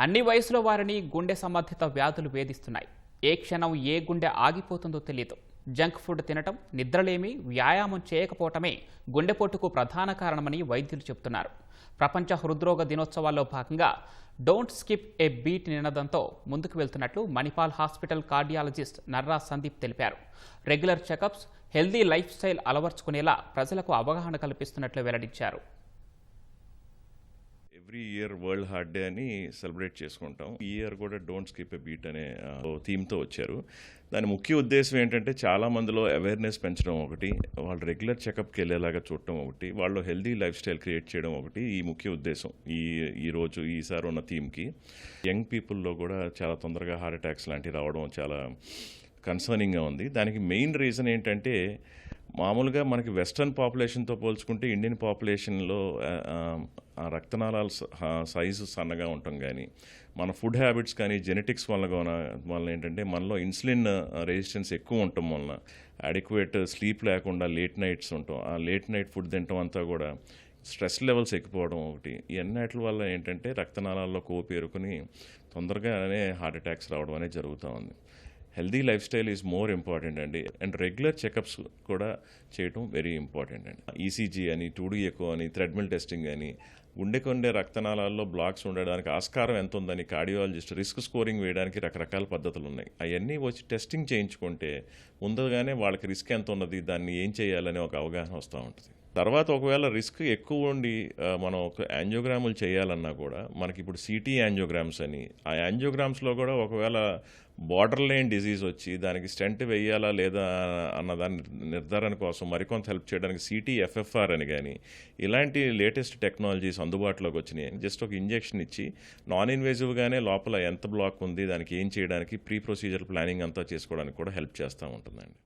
అన్ని వయసుల వారిని గుండె సంబంధిత వ్యాధులు వేధిస్తున్నాయి. ఏ క్షణం ఏ గుండె ఆగిపోతుందో తెలియదు. జంక్ ఫుడ్ తినటం, నిద్రలేమి, వ్యాయామం చేయకపోవటమే గుండెపోటుకు ప్రధాన కారణమని వైద్యులు చెబుతున్నారు. ప్రపంచ హృద్రోగ దినోత్సవాల్లో భాగంగా డోంట్ స్కిప్ ఏ బీట్ నినాదంతో ముందుకు వెళ్తున్నట్లు మణిపాల్ హాస్పిటల్ కార్డియాలజిస్ట్ నర్రా సందీప్ తెలిపారు. Regular checkups, healthy lifestyle అలవర్చుకునేలా ప్రజలకు అవగాహన కల్పిస్తున్నట్లు వెల్లడించారు. Every year world heart day అని సెలబ్రేట్ చేసుకుంటాం. ఈ ఇయర్ కూడా డోంట్ స్కిప్ ఎ బీట్ అనే థీమ్తో వచ్చారు. దాని ముఖ్య ఉద్దేశం ఏంటంటే చాలా మందిలో అవేర్నెస్ పెంచడం ఒకటి, వాళ్ళు రెగ్యులర్ చెకప్కి వెళ్ళేలాగా చూడటం ఒకటి, వాళ్ళు హెల్దీ లైఫ్ స్టైల్ క్రియేట్ చేయడం ఒకటి ఈ ముఖ్య ఉద్దేశం. ఈసారి ఉన్న థీమ్కి యంగ్ పీపుల్లో కూడా చాలా తొందరగా హార్ట్ అటాక్స్ లాంటివి రావడం చాలా కన్సర్నింగ్గా ఉంది. దానికి మెయిన్ రీజన్ ఏంటంటే మామూలుగా మనకి వెస్ట్రన్ పాపులేషన్తో పోల్చుకుంటే ఇండియన్ పాపులేషన్లో రక్తనాళాల సైజు సన్నగా ఉండటం కానీ, మన ఫుడ్ హ్యాబిట్స్ కానీ, జెనెటిక్స్ వల్ల ఏంటంటే మనలో ఇన్సులిన్ రెసిస్టెన్స్ ఎక్కువ ఉండటం వలన అడిక్వేట్ స్లీప్ లేకుండా లేట్ నైట్స్ ఉంటాం. ఆ లేట్ నైట్ ఫుడ్ తినటం అంతా కూడా స్ట్రెస్ లెవెల్స్ ఎక్కువడం ఒకటి. ఈ అన్నిటి వల్ల ఏంటంటే రక్తనాళాల్లో కొవ్వు పేరుకుని తొందరగానే హార్ట్ అటాక్స్ రావడం అనేది జరుగుతూ ఉంది. Healthy life style is more important అండి. అండ్ రెగ్యులర్ చెకప్స్ కూడా చేయటం వెరీ ఇంపార్టెంట్ అండి. ఈసీజీ అని, 2D ఎకో అని, థ్రెడ్మిల్ టెస్టింగ్ అని, గుండెకొండే రక్తనాళాల్లో బ్లాక్స్ ఉండడానికి ఆస్కారం ఎంత ఉందని కార్డియాలజిస్ట్ రిస్క్ స్కోరింగ్ వేయడానికి రకరకాల పద్ధతులు ఉన్నాయి. అవన్నీ వచ్చి టెస్టింగ్ చేయించుకుంటే ముందుగానే వాళ్ళకి రిస్క్ ఎంత ఉన్నది, దాన్ని ఏం చేయాలనే ఒక అవగాహన వస్తూ ఉంటుంది. తర్వాత ఒకవేళ రిస్క్ ఎక్కువ ఉండి మనం ఒక యాంజియోగ్రాములు చేయాలన్నా కూడా మనకి ఇప్పుడు సిటీ యాంజియోగ్రామ్స్ అని, ఆ యాంజియోగ్రామ్స్లో కూడా ఒకవేళ బార్డర్ లైన్ డిజీజ్ వచ్చి దానికి స్టెంట్ వేయాలా లేదా అన్నదాన్ని నిర్ధారణ కోసం మరికొంత హెల్ప్ చేయడానికి CTFFR అని కానీ ఇలాంటి లేటెస్ట్ టెక్నాలజీస్ అందుబాటులోకి వచ్చినాయి. జస్ట్ ఒక ఇంజెక్షన్ ఇచ్చి నాన్ ఇన్వేజివ్గానే లోపల ఎంత బ్లాక్ ఉంది, దానికి ఏం చేయడానికి ప్రీ ప్రొసీజర్ ప్లానింగ్ అంతా చేసుకోవడానికి కూడా హెల్ప్ చేస్తూ ఉంటుందండి.